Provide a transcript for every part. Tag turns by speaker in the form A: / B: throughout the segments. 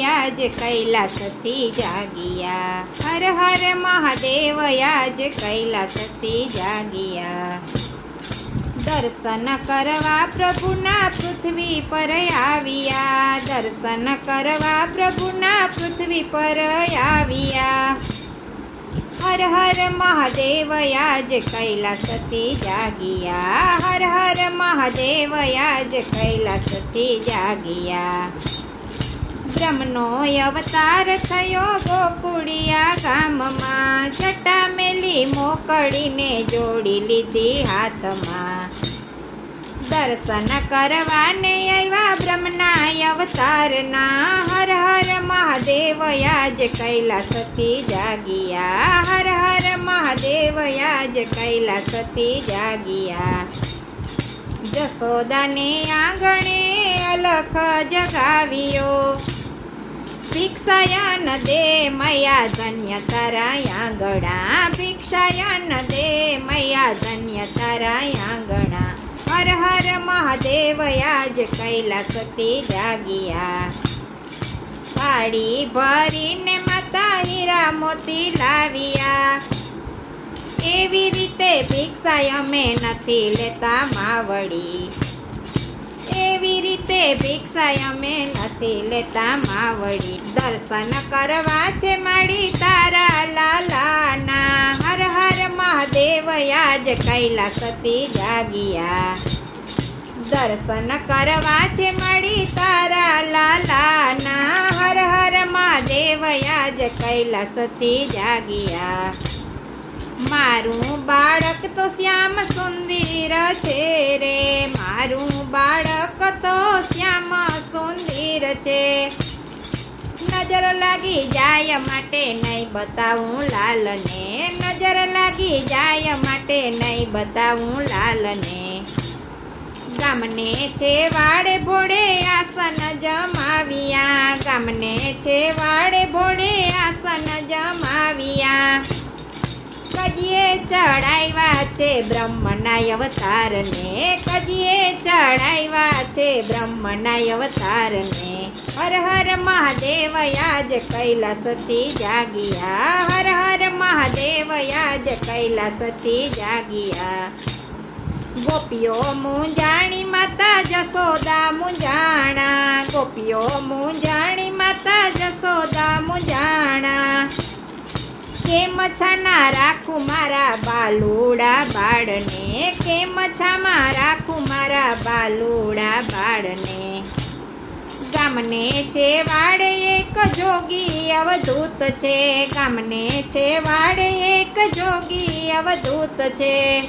A: યાજ કૈલાસથી જાગિયા. હર હર મહાદેવ યાજ કૈલાસથી જાગિયા. દર્શન કરવા પ્રભુના પૃથ્વી પર આવ્યા. દર્શન કરવા પ્રભુના પૃથ્વી પર આવ્યા. હર હર મહાદેવ યાજ કૈલાસથી જાગિયા. હર હર મહાદેવ યાજ કૈલાસથી જાગિયા. બ્રહ્મનો અવતાર થયો ગોકુળિયા ગામમાં. જટા મેલી મોકળીને જોડી લીધી હાથમાં. દર્શન કરવાને આવ્યા બ્રહ્મના અવતારના. હર હર મહાદેવ યાજ કૈલાસથી જાગિયા. હર હર મહાદેવ યાજ કૈલાસથી જાગિયા. જશોદાને આંગણે અલખ જગાવ્યો. ભિક્ષાયન દે મયા ધન્ય તારા આંગણા. ભિક્ષાયન દે મયા ધન્ય તારા આંગણા. હર હર મહાદેવ યાજ કૈલાસથી જાગિયા. થાળી ભરીને માતા હીરા મોતી લાવ્યા. એવી રીતે ભિક્ષા અમે નથી લેતા માવડી. એવી રીતે ભિક્ષા અમે નથી લેતા માવડી. દર્શન કરવા છે માડી તારા લાલાના. હર હર મહાદેવ યાજ કૈલાસથી જાગિયા. દર્શન કરવા છે માડી તારા લાલાના. હર હર મહાદેવ યાજ કૈલાસથી જાગિયા. મારું બાળક તો શ્યામ સુંદર છે રે. મારું બાળક તો શ્યામ સુંદર છે. નજર લાગી જાય માટે નહીં બતાવું લાલને. નજર લાગી જાય માટે નહીં બતાવું લાલને. ગામને છે વાડે ભોળે આસન જમાવ્યા. ગામને છે વાડે ભોળે આસન જમાવ્યા. કજીએ ચડાવ્યા છે બ્રહ્મના અવતારને. કજીએ ચડાવ્યા છે બ્રહ્મના અવતારને. હર હર મહાદેવ યાજ કૈલાસથી જાગિયા. હર હર મહાદેવ યાજ કૈલાસથી જાગિયા. ગોપીઓ મૂંઝાણી માતા જશોદા મૂંઝાણા. ગોપીઓ મૂંઝાણી માતા જશોદા મૂંઝાણા. કેમ છાના રાખું મારા બાલુડા બાળને. કેમ છામાં રાખું મારા બાલુડા બાળને. ગામને છે વાડે એક જોગી અવધૂત છે. ગામને છે વાડે એક જોગી અવધૂત છે.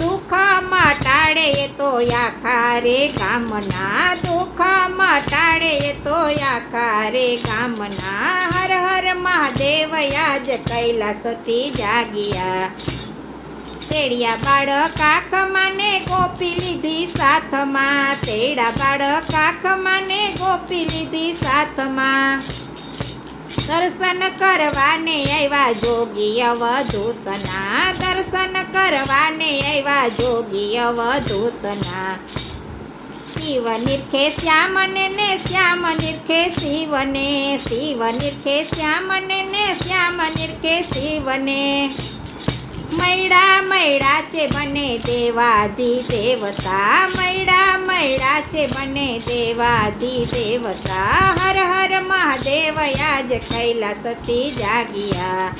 A: દુઃખ મટાડે તો આખા રે ગામના. દુઃખ મટાડે તો આખા રે ગામના. હર હર મહાદેવ યાજ કૈલાસથી જાગિયા. તેડિયા બાળક આંખમાં ને ગોપી લીધી સાથમાં. તેડા બાળક આંખમાં ને ગોપી લીધી સાથમાં. દર્શન કરવાને આવ્યા જોગી અવધૂતના. દર્શન કરવાને આવ્યા જોગી અવધૂતના. શિવ નિરખે શ્યામને ને શ્યામ નિરખે શિવને. શિવ નિરખે શ્યામને ને શ્યામ નિરખે શિવને. મૈડા મૈડા છે બને દેવાધિ દેવતા. મૈડા મૈડા છે બને દેવાધિ દેવતા. હર હર મહાદેવ યાજ કૈલાસથી જાગિયા.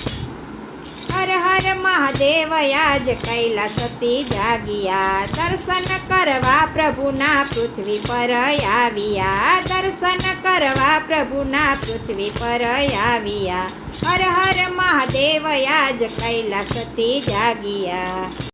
A: હર હર મહાદેવ યાજ કૈલાસથી જાગિયા. દર્શન કરવા પ્રભુના પૃથ્વી પર આવ્યા. દર્શન કરવા પ્રભુના પૃથ્વી પર આવ્યા. હર હર મહાદેવ યાજ કૈલાસથી જાગિયા.